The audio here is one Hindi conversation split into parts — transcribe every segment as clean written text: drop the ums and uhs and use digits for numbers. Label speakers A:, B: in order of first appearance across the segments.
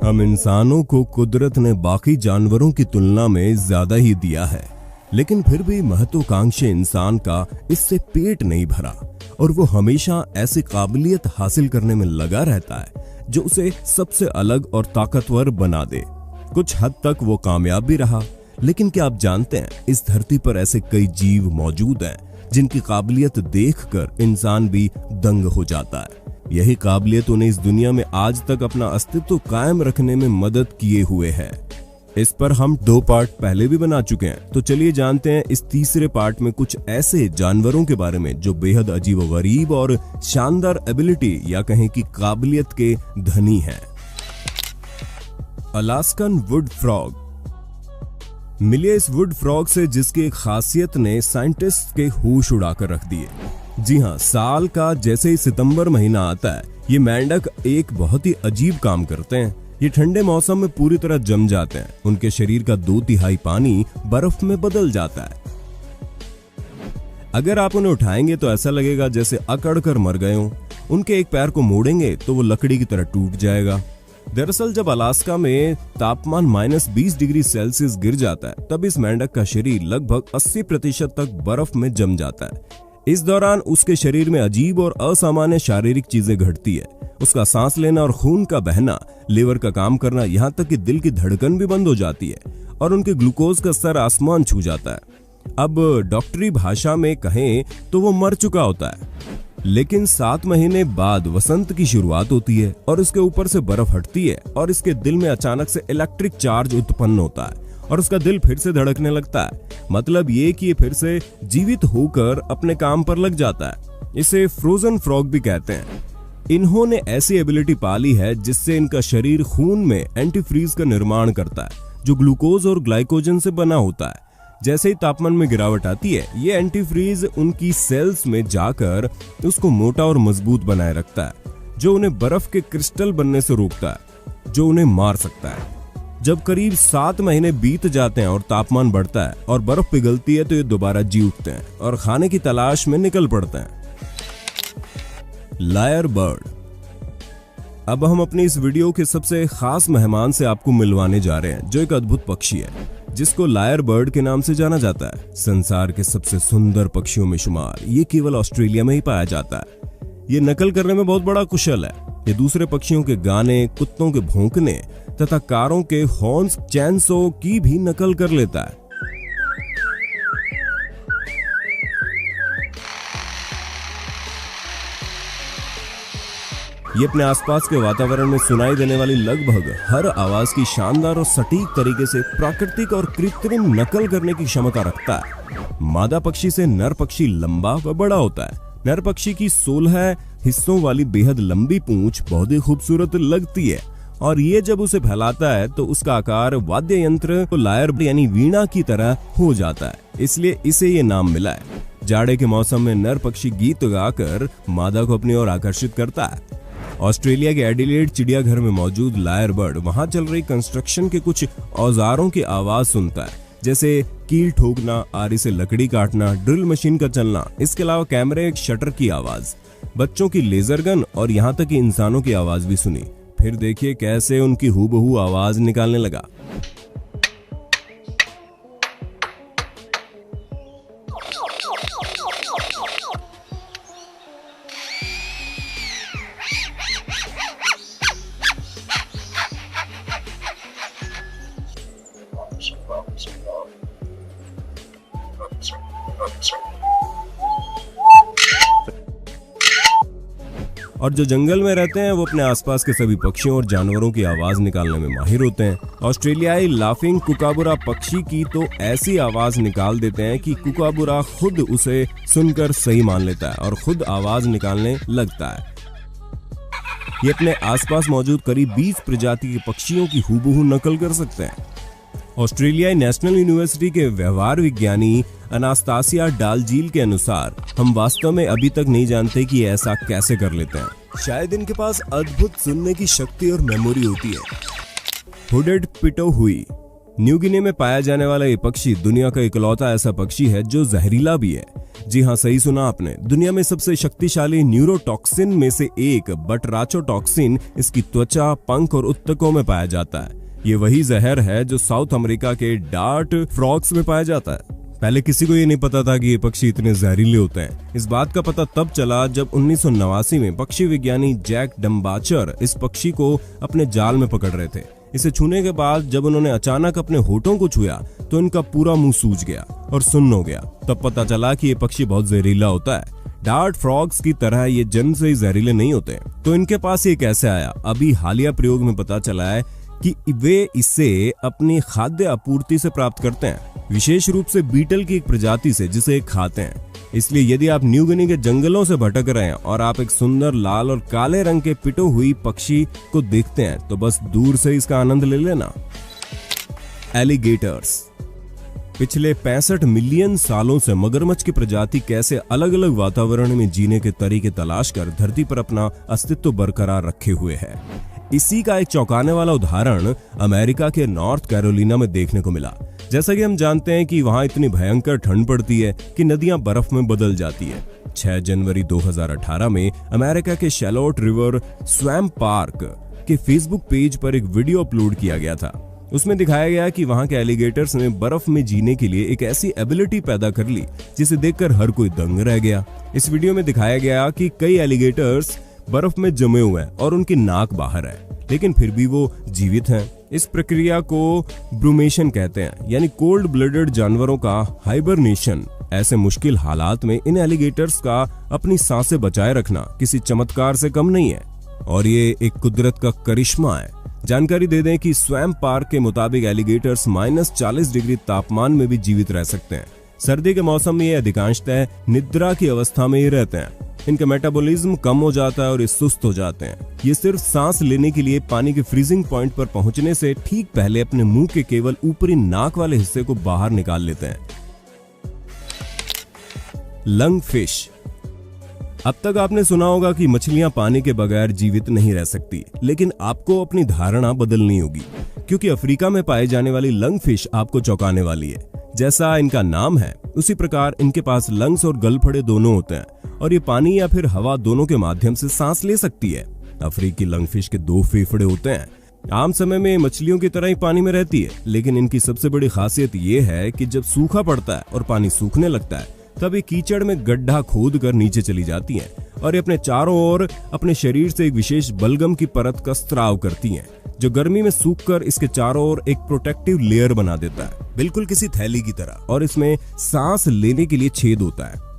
A: हम इंसानों को कुदरत ने बाकी जानवरों की तुलना में ज्यादा ही दिया है, लेकिन फिर भी महत्वाकांक्षी इंसान का इससे पेट नहीं भरा और वो हमेशा ऐसी काबिलियत हासिल करने में लगा रहता है जो उसे सबसे अलग और ताकतवर बना दे। कुछ हद तक वो कामयाब भी रहा, लेकिन क्या आप जानते हैं इस धरती पर ऐसे कई जीव मौजूद हैं जिनकी काबिलियत देखकर इंसान भी दंग हो जाता है। यही काबिलियत उन्हें इस दुनिया में आज तक अपना अस्तित्व कायम रखने में मदद किए हुए है। इस पर हम 2 पार्ट पहले भी बना चुके हैं, तो चलिए जानते हैं इस तीसरे पार्ट में कुछ ऐसे जानवरों के बारे में जो बेहद अजीबोगरीब और शानदार एबिलिटी या कहें कि काबिलियत के धनी हैं। Alaskan would frog. मिलिए इस वुड फ्रॉग से जिसकी एक खासियत ने साइंटिस्ट के होश उड़ाकर रख दिए। जी हाँ, साल का जैसे ही सितंबर महीना आता है, ये मेंढक एक बहुत ही अजीब काम करते हैं। ये ठंडे मौसम में पूरी तरह जम जाते हैं। उनके शरीर का 2/3 पानी बर्फ में बदल जाता है। अगर आप उन्हें उठाएंगे तो ऐसा लगेगा जैसे अकड़ कर मर गए हों। उनके एक पैर को मोड़ेंगे तो वो लकड़ी की तरह टूट जाएगा। दरअसल जब अलास्का में तापमान -20 डिग्री सेल्सियस गिर जाता है, तब इस मेंढक का शरीर लगभग 80% तक बर्फ में जम जाता है। इस दौरान उसके शरीर में अजीब और असामान्य शारीरिक चीजें घटती है। उसका सांस लेना और खून का बहना, लिवर का काम करना, यहाँ तक कि दिल की धड़कन भी बंद हो जाती है और उनके ग्लूकोज का स्तर आसमान छू जाता है। अब डॉक्टरी भाषा में कहें तो वो मर चुका होता है। लेकिन 7 महीने बाद वसंत की शुरुआत होती है और इसके ऊपर से बर्फ हटती है और इसके दिल में अचानक से इलेक्ट्रिक चार्ज उत्पन्न होता है और उसका दिल फिर से धड़कने लगता है। मतलब ये कि ये फिर से जीवित होकर अपने काम पर लग जाता है। इसे फ्रोजन फ्रॉग भी कहते हैं। इन्होंने ऐसी एबिलिटी पाली है जिससे इनका शरीर खून में एंटीफ्रीज का निर्माण करता है, जो ग्लूकोज और ग्लाइकोजन से बना होता है। जैसे ही तापमान में गिरावट आती है, ये एंटीफ्रीज उनकी सेल्स में जाकर उसको मोटा और मजबूत बनाए रखता है, जो उन्हें बर्फ के क्रिस्टल बनने से रोकता है, जो उन्हें मार सकता है। जब करीब 7 महीने बीत जाते हैं और तापमान बढ़ता है और बर्फ पिघलती है, तो ये दोबारा जी उठते हैं और खाने की तलाश में निकल पड़ते हैं। Lyrebird. अब हम अपनी इस वीडियो के सबसे खास मेहमान से आपको मिलवाने जा रहे हैं, जो एक अद्भुत पक्षी है जिसको लायर बर्ड के नाम से जाना जाता है। संसार के सबसे सुंदर पक्षियों में शुमार, ये केवल ऑस्ट्रेलिया में ही पाया जाता है। ये नकल करने में बहुत बड़ा कुशल है। ये दूसरे पक्षियों के गाने, कुत्तों के भौंकने तथा कारों के हॉर्न्स, चैनसो की भी नकल कर लेता है। ये अपने आसपास के वातावरण में सुनाई देने वाली लगभग हर आवाज की शानदार और सटीक तरीके से प्राकृतिक और कृत्रिम नकल करने की क्षमता रखता है। मादा पक्षी से नर पक्षी लंबा व बड़ा होता है। नर पक्षी की 16 हिस्सों वाली बेहद लंबी पूंछ बहुत ही खूबसूरत लगती है और ये जब उसे फैलाता है तो उसका आकार वाद्य यंत्र लायर यानी वीणा की तरह हो जाता है, इसलिए इसे ये नाम मिला है। जाड़े के मौसम में नर पक्षी गीत गाकर मादा को अपनी ओर आकर्षित करता है। ऑस्ट्रेलिया के एडिलेड चिड़ियाघर में मौजूद लायर बर्ड वहां चल रही कंस्ट्रक्शन के कुछ औजारों की आवाज सुनता है, जैसे कील ठोकना, आरी से लकड़ी काटना, ड्रिल मशीन का चलना। इसके अलावा कैमरे, शटर की आवाज, बच्चों की लेजर गन और यहाँ तक कि इंसानों की आवाज भी सुनी। फिर देखिए कैसे उनकी हूबहू आवाज निकालने लगा। और जो जंगल में रहते हैं वो अपने आसपास के सभी पक्षियों और जानवरों की आवाज निकालने में माहिर होते हैं। ऑस्ट्रेलियाई लाफिंग कुकाबुरा पक्षी की तो ऐसी आवाज निकाल देते हैं कि कुकाबुरा खुद उसे सुनकर सही मान लेता है और खुद आवाज निकालने लगता है। ये अपने आसपास मौजूद करीब 20 प्रजाति के पक्षियों की हूबहू नकल कर सकते हैं। ऑस्ट्रेलियाई नेशनल यूनिवर्सिटी के व्यवहार विज्ञानी अनास्तासिया डालजील के अनुसार हम वास्तव में अभी तक नहीं जानते कि ऐसा कैसे कर लेते हैं। शायद इनके पास अद्भुत सुनने की शक्ति और मेमोरी होती है। हुडेड पिटो हुई। न्यू गिनी में पाया जाने वाला ये पक्षी दुनिया का इकलौता ऐसा पक्षी है जो जहरीला भी है। जी हाँ, सही सुना आपने। दुनिया में सबसे शक्तिशाली न्यूरोटॉक्सिन में से एक बटराचोटॉक्सिन इसकी त्वचा, पंख और उत्तकों में पाया जाता है। ये वही जहर है जो साउथ अमेरिका के डार्ट फ्रॉग्स में पाया जाता है। पहले किसी को ये नहीं पता था कि ये पक्षी इतने जहरीले होते हैं। इस बात का पता तब चला जब 1989 में पक्षी विज्ञानी जैक डम्बाचर इस पक्षी को अपने जाल में पकड़ रहे थे। इसे छूने के बाद जब उन्होंने अचानक अपने होठों को छुआ तो इनका पूरा मुंह सूज गया और सुन्न हो गया। तब पता चला कि ये पक्षी बहुत जहरीला होता है। डार्ट फ्रॉग्स की तरह ये जन्म से ही जहरीले नहीं होते। तो इनके पास ये कैसे आया? अभी हालिया प्रयोग में पता चला है कि वे इसे अपनी खाद्य आपूर्ति से प्राप्त करते हैं, विशेष रूप से बीटल की एक प्रजाति से जिसे खाते हैं। इसलिए यदि आप न्यू गिनी के जंगलों से भटक रहे हैं और आप एक सुंदर लाल और काले रंग के पिटो हुई पक्षी को देखते हैं तो बस दूर से इसका आनंद ले लेना। एलिगेटर्स। पिछले 65 मिलियन सालों से मगरमच्छ की प्रजाति कैसे अलग अलग वातावरण में जीने के तरीके तलाश कर धरती पर अपना अस्तित्व बरकरार रखे हुए है। इसी का एक चौंकाने वाला उदाहरण अमेरिका के नॉर्थ कैरोलिना में देखने को मिला। जैसा कि हम जानते हैं कि वहां इतनी भयंकर ठंड पड़ती है कि नदियां बर्फ में बदल जाती है। 6 जनवरी 2018 में अमेरिका के शैलोट रिवर स्वैम्प पार्क के फेसबुक पेज पर एक वीडियो अपलोड किया गया था। उसमें दिखाया गया कि वहां के एलिगेटर्स ने बर्फ में जीने के लिए एक ऐसी एबिलिटी पैदा कर ली जिसे देखकर हर कोई दंग रह गया। इस वीडियो में दिखाया गया कि कई एलिगेटर्स बर्फ में जमे हुए हैं और उनकी नाक बाहर है, लेकिन फिर भी वो जीवित हैं। इस प्रक्रिया को ब्रूमेशन कहते हैं, यानी कोल्ड ब्लडेड जानवरों का हाइबरनेशन। ऐसे मुश्किल हालात में इन एलिगेटर्स का अपनी सांसें बचाए रखना किसी चमत्कार से कम नहीं है और ये एक कुदरत का करिश्मा है। जानकारी दे दें कि स्वैम्प पार्क के मुताबिक एलिगेटर्स -40 डिग्री तापमान में भी जीवित रह सकते हैं। सर्दी के मौसम में ये अधिकांशतः निद्रा की अवस्था में ही रहते हैं। इनका मेटाबॉलिज्म कम हो जाता है और ये सुस्त हो जाते हैं। ये सिर्फ सांस लेने के लिए पानी के फ्रीजिंग पॉइंट पर पहुंचने से ठीक पहले अपने मुंह के केवल ऊपरी नाक वाले हिस्से को बाहर निकाल लेते हैं। Lung fish. अब तक आपने सुना होगा कि मछलियां पानी के बगैर जीवित नहीं रह सकती, लेकिन आपको अपनी धारणा बदलनी होगी क्योंकि अफ्रीका में पाए जाने वाली लंग फिश आपको चौंकाने वाली है। जैसा इनका नाम है उसी प्रकार इनके पास लंग्स और गलफड़े दोनों होते हैं और ये पानी या फिर हवा दोनों के माध्यम से सांस ले सकती है। अफ्रीकी लंगफिश के 2 फेफड़े होते हैं। आम समय में मछलियों की तरह ही पानी में रहती है, लेकिन इनकी सबसे बड़ी खासियत ये है कि जब सूखा पड़ता है और पानी सूखने लगता है तब ये कीचड़ में गड्ढा खोद कर नीचे चली जाती हैं और ये अपने चारों ओर अपने शरीर से एक विशेष बलगम की परत का स्त्राव करती हैं, जो गर्मी में सूखकर इसके चारों ओर एक प्रोटेक्टिव लेयर बना देता है, बिल्कुल किसी थैली की तरह, और इसमें सांस लेने के लिए छेद होता है।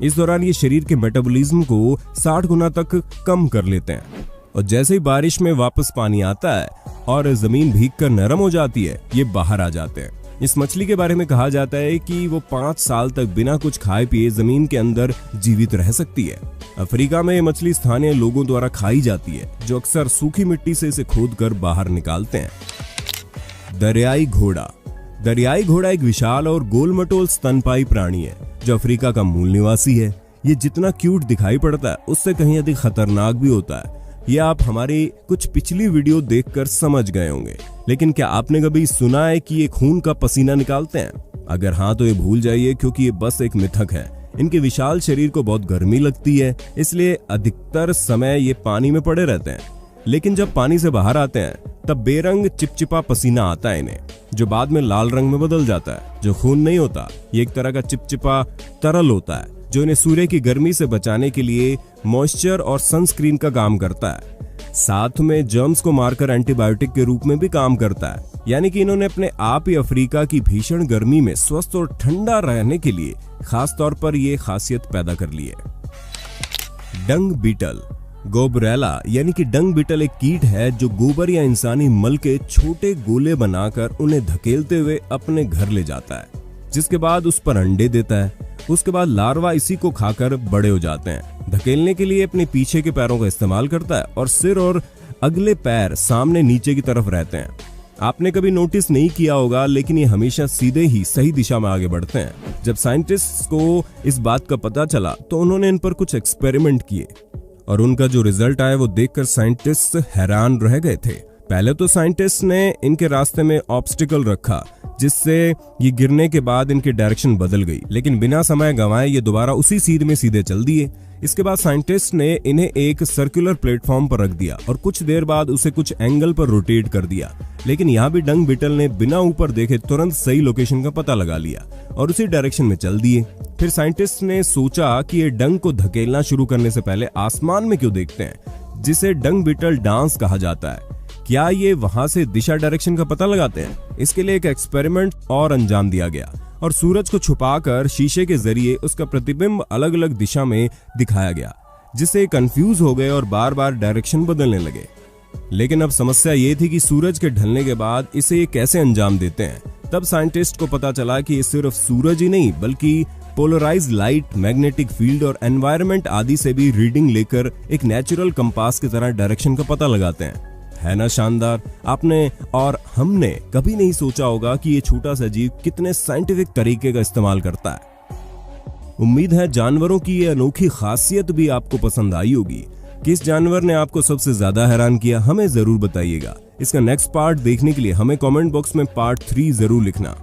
A: इस दौरान ये शरीर के मेटाबॉलिज्म को 60 गुना तक कम कर लेते हैं और जैसे ही बारिश में वापस पानी आता है और जमीन भीगकर नरम हो जाती है, ये बाहर आ जाते हैं। इस मछली के बारे में कहा जाता है कि वो 5 साल तक बिना कुछ खाए पिए जमीन के अंदर जीवित रह सकती है। अफ्रीका में ये मछली स्थानीय लोगों द्वारा खाई जाती है, जो अक्सर सूखी मिट्टी से इसे खोदकर बाहर निकालते हैं। दरियाई घोड़ा। दरियाई घोड़ा एक विशाल और गोलमटोल स्तनपायी प्राणी है जो अफ्रीका का मूल निवासी है। ये जितना क्यूट दिखाई पड़ता है उससे कहीं अधिक खतरनाक भी होता है। ये आप हमारी कुछ पिछली वीडियो देखकर समझ गए होंगे, लेकिन क्या आपने कभी सुना है कि ये खून का पसीना निकालते हैं? अगर हाँ तो ये भूल जाइए, क्योंकि ये बस एक मिथक है। इनके विशाल शरीर को बहुत गर्मी लगती है, इसलिए अधिकतर समय ये पानी में पड़े रहते हैं। लेकिन जब पानी से बाहर आते हैं तब बेरंग चिपचिपा पसीना आता है इन्हें, जो बाद में लाल रंग में बदल जाता है, जो खून नहीं होता। ये एक तरह का चिपचिपा तरल होता है जो इन्हें सूर्य की गर्मी से बचाने के लिए मॉइस्चर और सनस्क्रीन का काम करता है। साथ में जर्म्स को मारकर एंटीबायोटिक के रूप में भी काम करता है। यानी कि इन्होंने अपने आप ही अफ्रीका की भीषण गर्मी में स्वस्थ और ठंडा रहने के लिए खास तौर पर ये खासियत पैदा कर ली है। डंग बीटल। गोबरेला यानी कि डंग बीटल एक कीट है जो गोबर या इंसानी मल के छोटे गोले बनाकर उन्हें धकेलते हुए अपने घर ले जाता है, जिसके बाद उस पर अंडे देता है। उसके बाद लार्वा इसी को खाकर बड़े हो जाते हैं। धकेलने के लिए अपने पीछे के पैरों का इस्तेमाल करता है और सिर और अगले पैर सामने नीचे की तरफ रहते हैं। आपने कभी नोटिस नहीं किया होगा, लेकिन ये हमेशा सीधे ही सही दिशा में आगे बढ़ते हैं। जब साइंटिस्ट्स को इस बात का पता चला तो उन्होंने इन पर कुछ एक्सपेरिमेंट किए और उनका जो रिजल्ट आया वो देखकर साइंटिस्ट हैरान रह गए थे। पहले तो साइंटिस्ट ने इनके रास्ते में ऑब्स्टिकल रखा, जिससे ये गिरने के बाद इनकी डायरेक्शन बदल गई, लेकिन बिना समय गंवाए ये दोबारा उसी सीध में सीधे चल दिए। इसके बाद साइंटिस्ट ने इन्हें एक सर्कुलर प्लेटफॉर्म पर रख दिया और कुछ देर बाद उसे कुछ एंगल पर रोटेट कर दिया, लेकिन यहाँ भी डंग बीटल ने बिना ऊपर देखे तुरंत सही लोकेशन का पता लगा लिया और उसी डायरेक्शन में चल दिए। फिर साइंटिस्ट ने सोचा कि ये डंग को धकेलना शुरू करने से पहले आसमान में क्यों देखते हैं, जिसे डंग बीटल डांस कहा जाता है। क्या ये वहां से दिशा डायरेक्शन का पता लगाते हैं? इसके लिए एक एक्सपेरिमेंट और अंजाम दिया गया और सूरज को छुपाकर शीशे के जरिए उसका प्रतिबिंब अलग अलग दिशा में दिखाया गया, जिससे कंफ्यूज हो गए और बार बार डायरेक्शन बदलने लगे। लेकिन अब समस्या ये थी कि सूरज के ढलने के बाद इसे ये कैसे अंजाम देते हैं। तब साइंटिस्ट को पता चला कि ये सिर्फ सूरज ही नहीं बल्कि पोलराइज्ड लाइट, मैग्नेटिक फील्ड और एनवायरनमेंट आदि से भी रीडिंग लेकर एक नेचुरल कंपास की तरह डायरेक्शन का पता लगाते हैं। है ना शानदार? आपने और हमने कभी नहीं सोचा होगा कि ये छोटा सा जीव कितने साइंटिफिक तरीके का इस्तेमाल करता है। उम्मीद है जानवरों की ये अनोखी खासियत भी आपको पसंद आई होगी। किस जानवर ने आपको सबसे ज्यादा हैरान किया, हमें जरूर बताइएगा। इसका नेक्स्ट पार्ट देखने के लिए हमें कमेंट बॉक्स में पार्ट 3 जरूर लिखना।